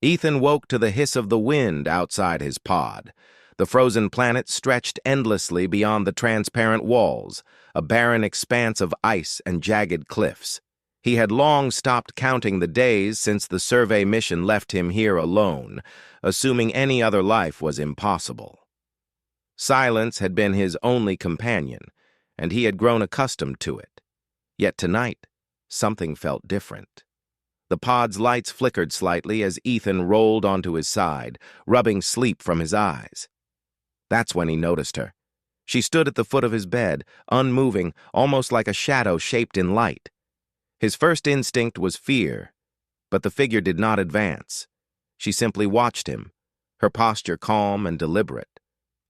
Ethan woke to the hiss of the wind outside his pod. The frozen planet stretched endlessly beyond the transparent walls, a barren expanse of ice and jagged cliffs. He had long stopped counting the days since the survey mission left him here alone, assuming any other life was impossible. Silence had been his only companion, and he had grown accustomed to it. Yet tonight, something felt different. The pod's lights flickered slightly as Ethan rolled onto his side, rubbing sleep from his eyes. That's when he noticed her. She stood at the foot of his bed, unmoving, almost like a shadow shaped in light. His first instinct was fear, but the figure did not advance. She simply watched him, her posture calm and deliberate.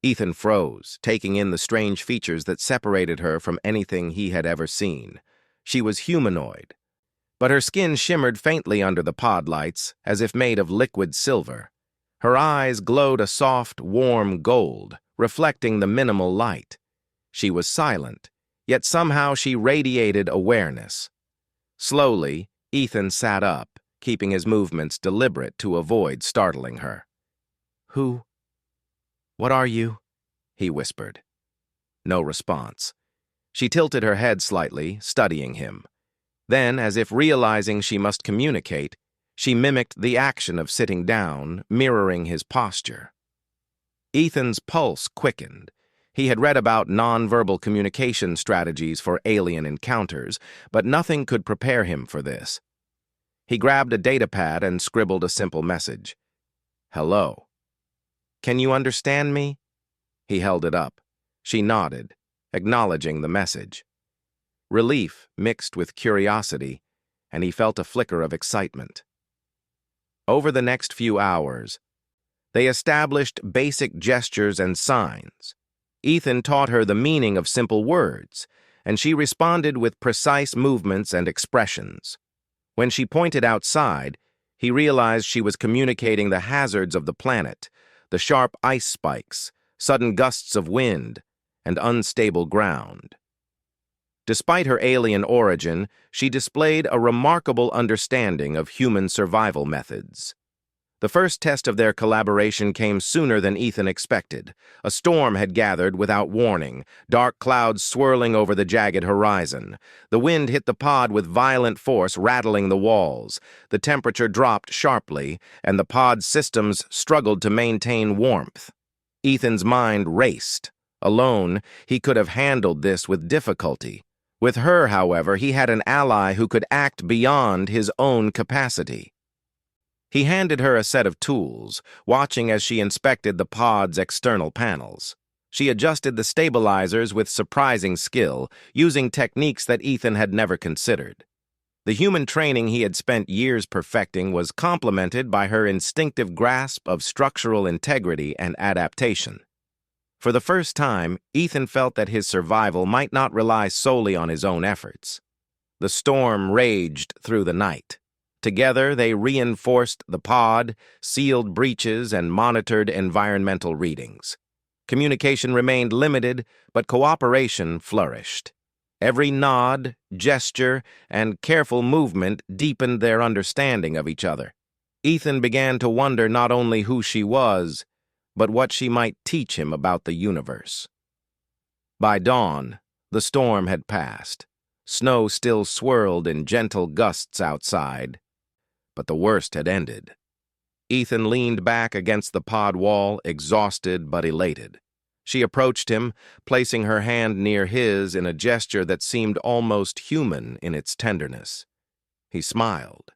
Ethan froze, taking in the strange features that separated her from anything he had ever seen. She was humanoid, but her skin shimmered faintly under the pod lights, as if made of liquid silver. Her eyes glowed a soft, warm gold, reflecting the minimal light. She was silent, yet somehow she radiated awareness. Slowly, Ethan sat up, keeping his movements deliberate to avoid startling her. "Who? What are you?" he whispered. No response. She tilted her head slightly, studying him. Then, as if realizing she must communicate, she mimicked the action of sitting down, mirroring his posture. Ethan's pulse quickened. He had read about nonverbal communication strategies for alien encounters, but nothing could prepare him for this. He grabbed a datapad and scribbled a simple message. "Hello. Can you understand me?" He held it up. She nodded, acknowledging the message. Relief mixed with curiosity, and he felt a flicker of excitement. Over the next few hours, they established basic gestures and signs. Ethan taught her the meaning of simple words, and she responded with precise movements and expressions. When she pointed outside, he realized she was communicating the hazards of the planet, the sharp ice spikes, sudden gusts of wind, and unstable ground. Despite her alien origin, she displayed a remarkable understanding of human survival methods. The first test of their collaboration came sooner than Ethan expected. A storm had gathered without warning, dark clouds swirling over the jagged horizon. The wind hit the pod with violent force, rattling the walls. The temperature dropped sharply, and the pod's systems struggled to maintain warmth. Ethan's mind raced. Alone, he could have handled this with difficulty. With her, however, he had an ally who could act beyond his own capacity. He handed her a set of tools, watching as she inspected the pod's external panels. She adjusted the stabilizers with surprising skill, using techniques that Ethan had never considered. The human training he had spent years perfecting was complemented by her instinctive grasp of structural integrity and adaptation. For the first time, Ethan felt that his survival might not rely solely on his own efforts. The storm raged through the night. Together, they reinforced the pod, sealed breaches, and monitored environmental readings. Communication remained limited, but cooperation flourished. Every nod, gesture, and careful movement deepened their understanding of each other. Ethan began to wonder not only who she was, but what she might teach him about the universe. By dawn, the storm had passed. Snow still swirled in gentle gusts outside, but the worst had ended. Ethan leaned back against the pod wall, exhausted but elated. She approached him, placing her hand near his in a gesture that seemed almost human in its tenderness. He smiled.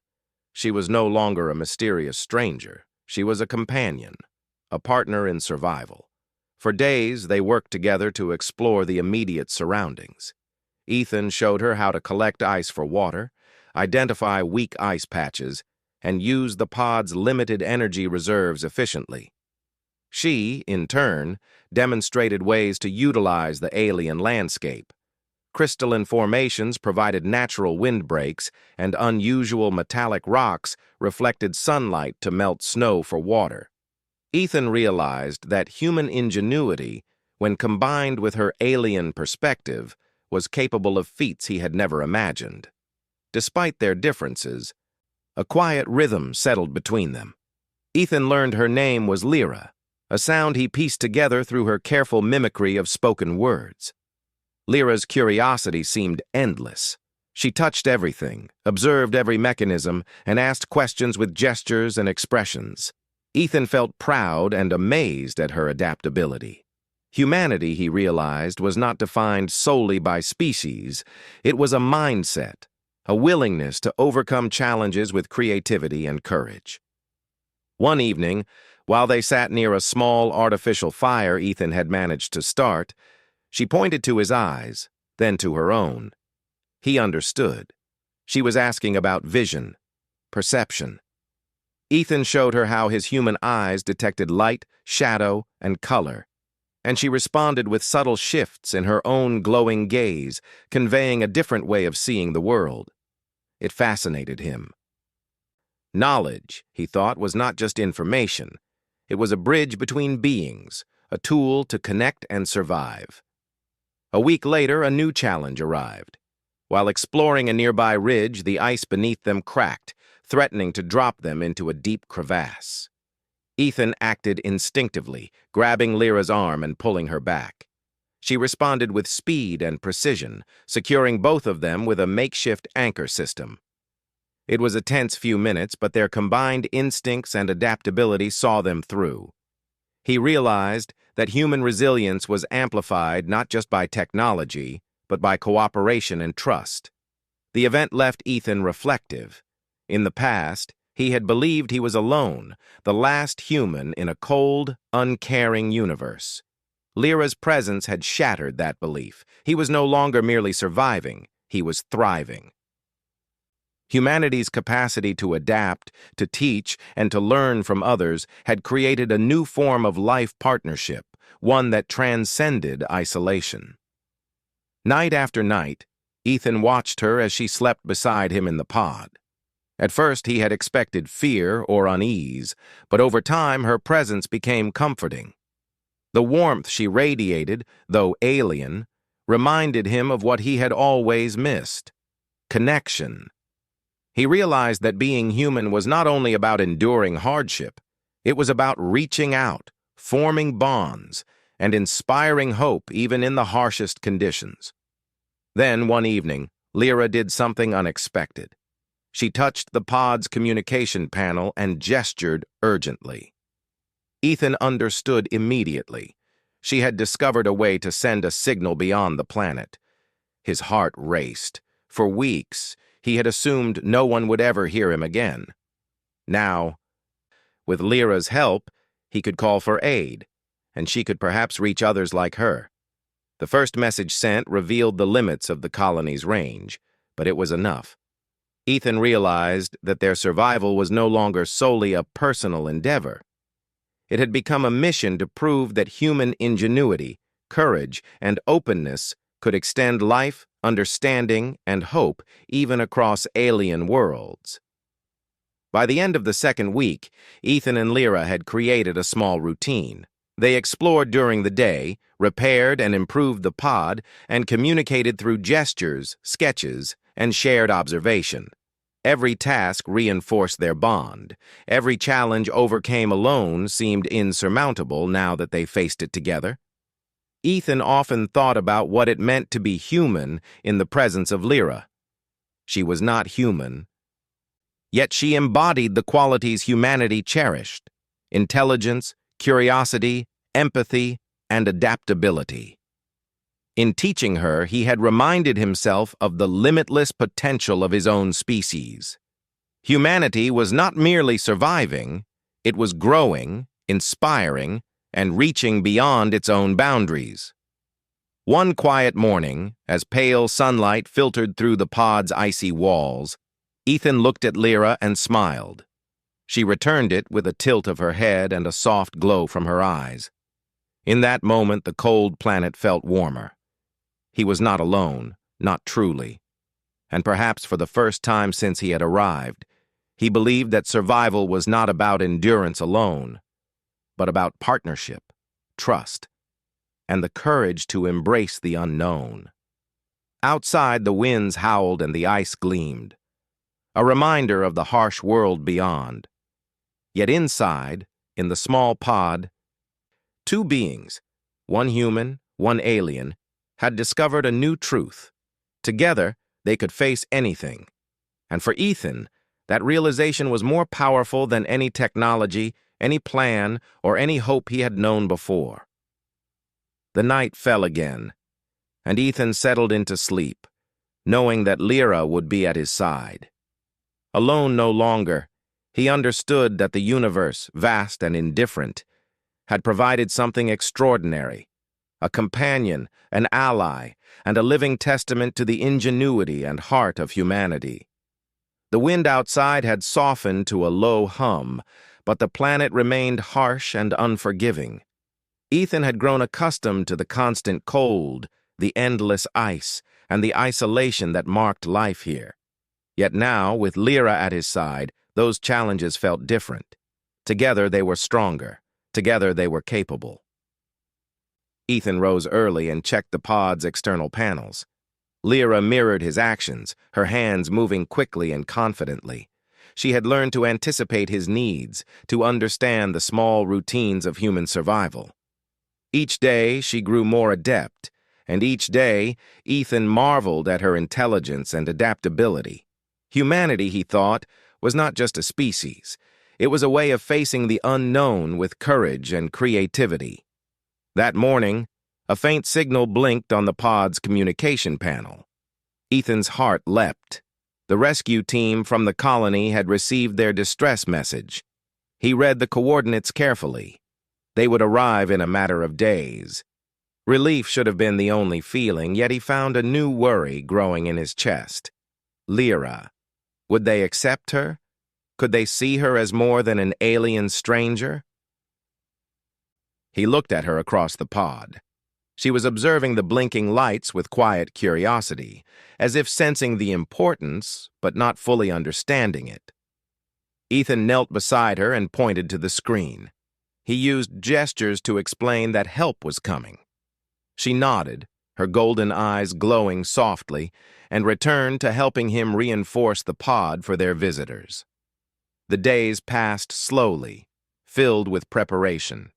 She was no longer a mysterious stranger. She was a companion, a partner in survival. For days, they worked together to explore the immediate surroundings. Ethan showed her how to collect ice for water, identify weak ice patches, and use the pod's limited energy reserves efficiently. She, in turn, demonstrated ways to utilize the alien landscape. Crystalline formations provided natural windbreaks, and unusual metallic rocks reflected sunlight to melt snow for water. Ethan realized that human ingenuity, when combined with her alien perspective, was capable of feats he had never imagined. Despite their differences, a quiet rhythm settled between them. Ethan learned her name was Lyra, a sound he pieced together through her careful mimicry of spoken words. Lyra's curiosity seemed endless. She touched everything, observed every mechanism, and asked questions with gestures and expressions. Ethan felt proud and amazed at her adaptability. Humanity, he realized, was not defined solely by species. It was a mindset, a willingness to overcome challenges with creativity and courage. One evening, while they sat near a small artificial fire Ethan had managed to start, she pointed to his eyes, then to her own. He understood. She was asking about vision, perception. Ethan showed her how his human eyes detected light, shadow, and color, and she responded with subtle shifts in her own glowing gaze, conveying a different way of seeing the world. It fascinated him. Knowledge, he thought, was not just information. It was a bridge between beings, a tool to connect and survive. A week later, a new challenge arrived. While exploring a nearby ridge, the ice beneath them cracked, threatening to drop them into a deep crevasse. Ethan acted instinctively, grabbing Lyra's arm and pulling her back. She responded with speed and precision, securing both of them with a makeshift anchor system. It was a tense few minutes, but their combined instincts and adaptability saw them through. He realized that human resilience was amplified not just by technology, but by cooperation and trust. The event left Ethan reflective. In the past, he had believed he was alone, the last human in a cold, uncaring universe. Lyra's presence had shattered that belief. He was no longer merely surviving, he was thriving. Humanity's capacity to adapt, to teach, and to learn from others had created a new form of life partnership, one that transcended isolation. Night after night, Ethan watched her as she slept beside him in the pod. At first, he had expected fear or unease, but over time her presence became comforting. The warmth she radiated, though alien, reminded him of what he had always missed: connection. He realized that being human was not only about enduring hardship, it was about reaching out, forming bonds, and inspiring hope even in the harshest conditions. Then, one evening, Lyra did something unexpected. She touched the pod's communication panel and gestured urgently. Ethan understood immediately. She had discovered a way to send a signal beyond the planet. His heart raced. For weeks, he had assumed no one would ever hear him again. Now, with Lyra's help, he could call for aid, and she could perhaps reach others like her. The first message sent revealed the limits of the colony's range, but it was enough. Ethan realized that their survival was no longer solely a personal endeavor. It had become a mission to prove that human ingenuity, courage, and openness could extend life, understanding, and hope even across alien worlds. By the end of the second week, Ethan and Lyra had created a small routine. They explored during the day, repaired and improved the pod, and communicated through gestures, sketches, and shared observation. Every task reinforced their bond. Every challenge overcame alone seemed insurmountable now that they faced it together. Ethan often thought about what it meant to be human in the presence of Lyra. She was not human, yet she embodied the qualities humanity cherished: intelligence, curiosity, empathy, and adaptability. In teaching her, he had reminded himself of the limitless potential of his own species. Humanity was not merely surviving, it was growing, inspiring, and reaching beyond its own boundaries. One quiet morning, as pale sunlight filtered through the pod's icy walls, Ethan looked at Lyra and smiled. She returned it with a tilt of her head and a soft glow from her eyes. In that moment, the cold planet felt warmer. He was not alone, not truly. And perhaps for the first time since he had arrived, he believed that survival was not about endurance alone, but about partnership, trust, and the courage to embrace the unknown. Outside, the winds howled and the ice gleamed, a reminder of the harsh world beyond. Yet inside, in the small pod, two beings, one human, one alien, had discovered a new truth. Together, they could face anything. And for Ethan, that realization was more powerful than any technology, any plan, or any hope he had known before. The night fell again, and Ethan settled into sleep, knowing that Lyra would be at his side. Alone no longer, he understood that the universe, vast and indifferent, had provided something extraordinary, a companion, an ally, and a living testament to the ingenuity and heart of humanity. The wind outside had softened to a low hum, but the planet remained harsh and unforgiving. Ethan had grown accustomed to the constant cold, the endless ice, and the isolation that marked life here. Yet now, with Lyra at his side, those challenges felt different. Together they were stronger. Together they were capable. Ethan rose early and checked the pod's external panels. Lyra mirrored his actions, her hands moving quickly and confidently. She had learned to anticipate his needs, to understand the small routines of human survival. Each day she grew more adept, and each day Ethan marveled at her intelligence and adaptability. Humanity, he thought, was not just a species. It was a way of facing the unknown with courage and creativity. That morning, a faint signal blinked on the pod's communication panel. Ethan's heart leapt. The rescue team from the colony had received their distress message. He read the coordinates carefully. They would arrive in a matter of days. Relief should have been the only feeling, yet he found a new worry growing in his chest. Lyra. Would they accept her? Could they see her as more than an alien stranger? He looked at her across the pod. She was observing the blinking lights with quiet curiosity, as if sensing the importance, but not fully understanding it. Ethan knelt beside her and pointed to the screen. He used gestures to explain that help was coming. She nodded, her golden eyes glowing softly, and returned to helping him reinforce the pod for their visitors. The days passed slowly, filled with preparation.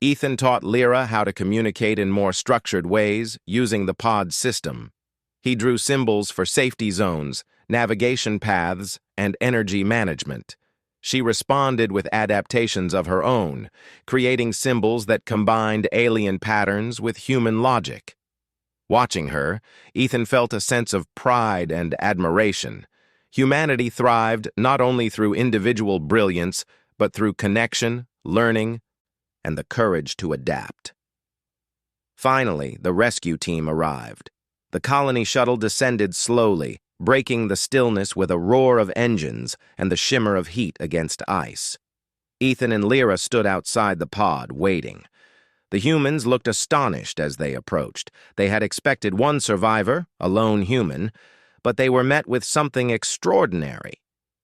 Ethan taught Lyra how to communicate in more structured ways using the pod system. He drew symbols for safety zones, navigation paths, and energy management. She responded with adaptations of her own, creating symbols that combined alien patterns with human logic. Watching her, Ethan felt a sense of pride and admiration. Humanity thrived not only through individual brilliance, but through connection, learning, and the courage to adapt. Finally, the rescue team arrived. The colony shuttle descended slowly, breaking the stillness with a roar of engines and the shimmer of heat against ice. Ethan and Lyra stood outside the pod, waiting. The humans looked astonished as they approached. They had expected one survivor, a lone human, but they were met with something extraordinary.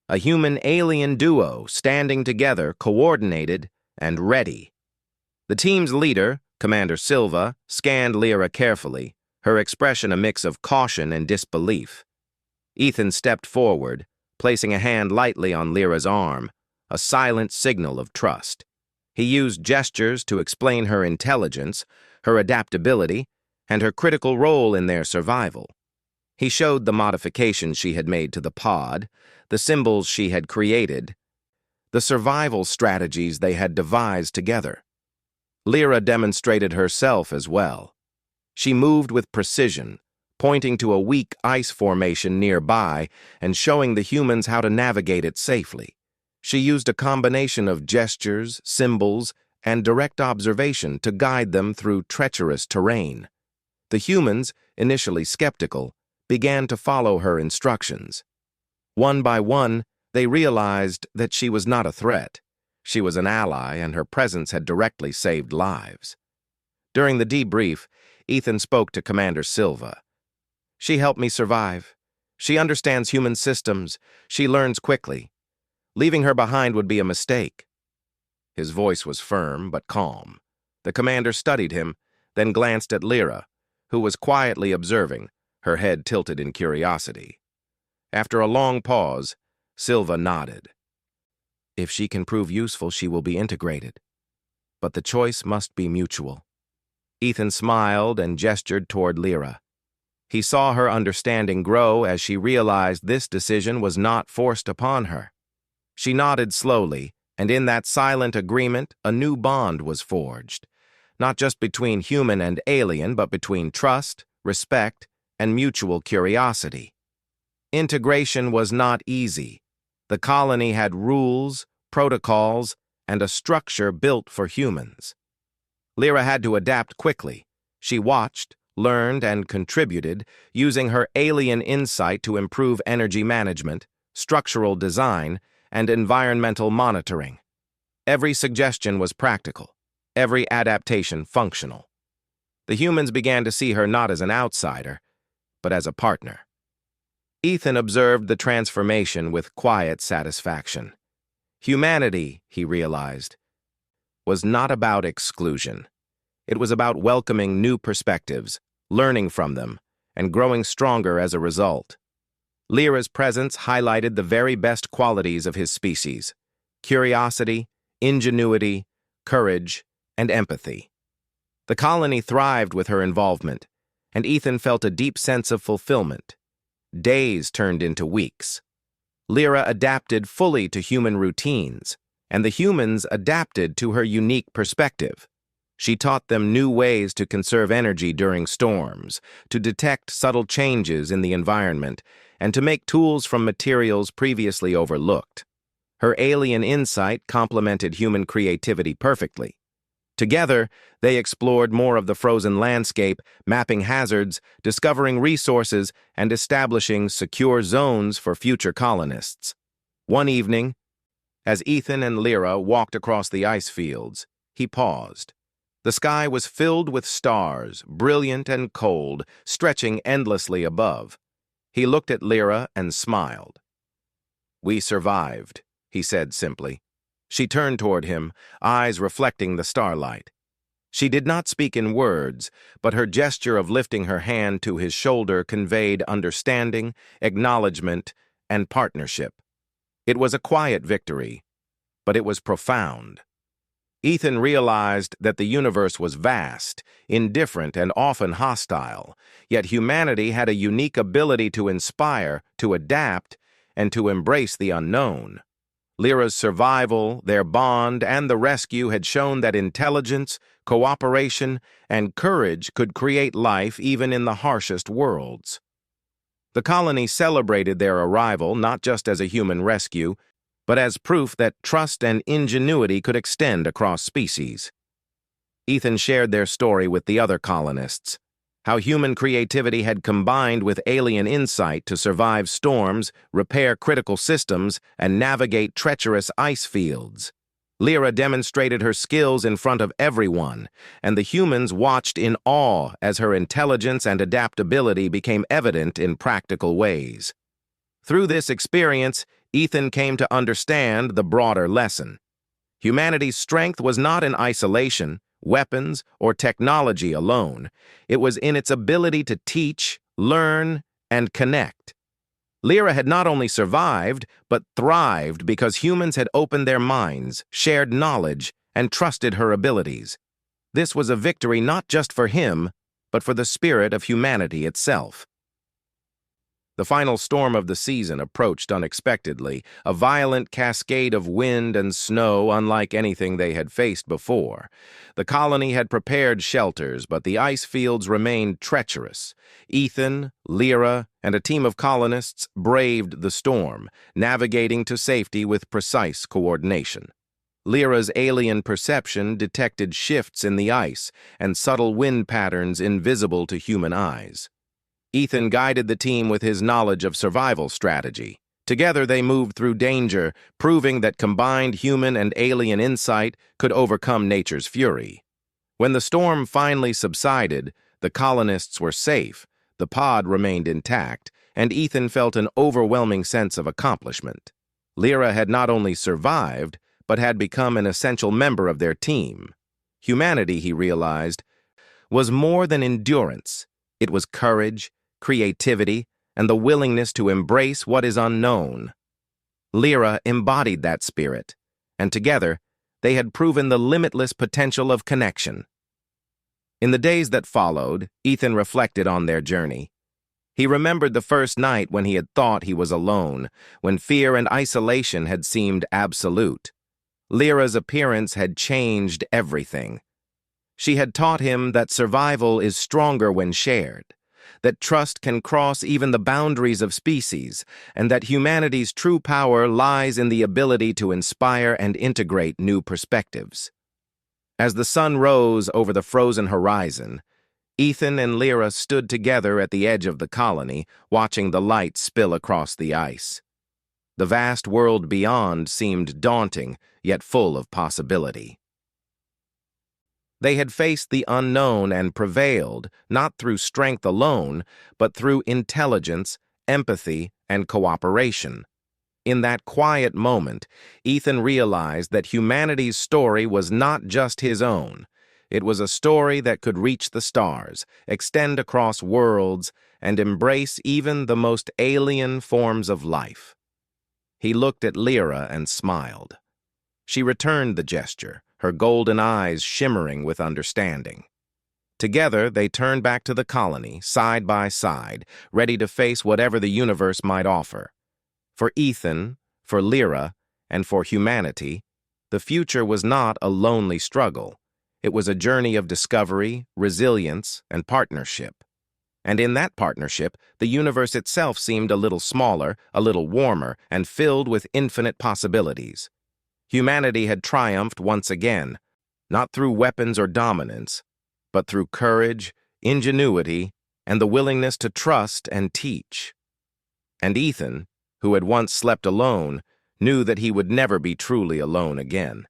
A human-alien duo standing together, coordinated and ready. The team's leader, Commander Silva, scanned Lyra carefully, her expression a mix of caution and disbelief. Ethan stepped forward, placing a hand lightly on Lyra's arm, a silent signal of trust. He used gestures to explain her intelligence, her adaptability, and her critical role in their survival. He showed the modifications she had made to the pod, the symbols she had created, the survival strategies they had devised together. Lyra demonstrated herself as well. She moved with precision, pointing to a weak ice formation nearby and showing the humans how to navigate it safely. She used a combination of gestures, symbols, and direct observation to guide them through treacherous terrain. The humans, initially skeptical, began to follow her instructions. One by one, they realized that she was not a threat. She was an ally, and her presence had directly saved lives. During the debrief, Ethan spoke to Commander Silva. "She helped me survive. She understands human systems. She learns quickly. Leaving her behind would be a mistake." His voice was firm but calm. The commander studied him, then glanced at Lyra, who was quietly observing, her head tilted in curiosity. After a long pause, Silva nodded. If she can prove useful, she will be integrated. But the choice must be mutual. Ethan smiled and gestured toward Lyra. He saw her understanding grow as she realized this decision was not forced upon her. She nodded slowly, and in that silent agreement, a new bond was forged. Not just between human and alien, but between trust, respect, and mutual curiosity. Integration was not easy. The colony had rules, protocols, and a structure built for humans. Lyra had to adapt quickly. She watched, learned, and contributed, using her alien insight to improve energy management, structural design, and environmental monitoring. Every suggestion was practical, every adaptation functional. The humans began to see her not as an outsider, but as a partner. Ethan observed the transformation with quiet satisfaction. Humanity, he realized, was not about exclusion. It was about welcoming new perspectives, learning from them, and growing stronger as a result. Lyra's presence highlighted the very best qualities of his species: curiosity, ingenuity, courage, and empathy. The colony thrived with her involvement, and Ethan felt a deep sense of fulfillment. Days turned into weeks. Lyra adapted fully to human routines, and the humans adapted to her unique perspective. She taught them new ways to conserve energy during storms, to detect subtle changes in the environment, and to make tools from materials previously overlooked. Her alien insight complemented human creativity perfectly. Together, they explored more of the frozen landscape, mapping hazards, discovering resources, and establishing secure zones for future colonists. One evening, as Ethan and Lyra walked across the ice fields, he paused. The sky was filled with stars, brilliant and cold, stretching endlessly above. He looked at Lyra and smiled. "We survived," he said simply. She turned toward him, eyes reflecting the starlight. She did not speak in words, but her gesture of lifting her hand to his shoulder conveyed understanding, acknowledgement, and partnership. It was a quiet victory, but it was profound. Ethan realized that the universe was vast, indifferent, and often hostile, yet humanity had a unique ability to inspire, to adapt, and to embrace the unknown. Lyra's survival, their bond, and the rescue had shown that intelligence, cooperation, and courage could create life even in the harshest worlds. The colony celebrated their arrival not just as a human rescue, but as proof that trust and ingenuity could extend across species. Ethan shared their story with the other colonists, how human creativity had combined with alien insight to survive storms, repair critical systems, and navigate treacherous ice fields. Lyra demonstrated her skills in front of everyone, and the humans watched in awe as her intelligence and adaptability became evident in practical ways. Through this experience, Ethan came to understand the broader lesson. Humanity's strength was not in isolation, weapons, or technology alone. It was in its ability to teach, learn, and connect. Lyra had not only survived, but thrived because humans had opened their minds, shared knowledge, and trusted her abilities. This was a victory not just for him, but for the spirit of humanity itself. The final storm of the season approached unexpectedly, a violent cascade of wind and snow unlike anything they had faced before. The colony had prepared shelters, but the ice fields remained treacherous. Ethan, Lyra, and a team of colonists braved the storm, navigating to safety with precise coordination. Lyra's alien perception detected shifts in the ice and subtle wind patterns invisible to human eyes. Ethan guided the team with his knowledge of survival strategy. Together they moved through danger, proving that combined human and alien insight could overcome nature's fury. When the storm finally subsided, the colonists were safe, the pod remained intact, and Ethan felt an overwhelming sense of accomplishment. Lyra had not only survived, but had become an essential member of their team. Humanity, he realized, was more than endurance. It was courage, creativity, and the willingness to embrace what is unknown. Lyra embodied that spirit, and together, they had proven the limitless potential of connection. In the days that followed, Ethan reflected on their journey. He remembered the first night when he had thought he was alone, when fear and isolation had seemed absolute. Lyra's appearance had changed everything. She had taught him that survival is stronger when shared, that trust can cross even the boundaries of species, and that humanity's true power lies in the ability to inspire and integrate new perspectives. As the sun rose over the frozen horizon, Ethan and Lyra stood together at the edge of the colony, watching the light spill across the ice. The vast world beyond seemed daunting, yet full of possibility. They had faced the unknown and prevailed, not through strength alone, but through intelligence, empathy, and cooperation. In that quiet moment, Ethan realized that humanity's story was not just his own. It was a story that could reach the stars, extend across worlds, and embrace even the most alien forms of life. He looked at Lyra and smiled. She returned the gesture, her golden eyes shimmering with understanding. Together, they turned back to the colony, side by side, ready to face whatever the universe might offer. For Ethan, for Lyra, and for humanity, the future was not a lonely struggle. It was a journey of discovery, resilience, and partnership. And in that partnership, the universe itself seemed a little smaller, a little warmer, and filled with infinite possibilities. Humanity had triumphed once again, not through weapons or dominance, but through courage, ingenuity, and the willingness to trust and teach. And Ethan, who had once slept alone, knew that he would never be truly alone again.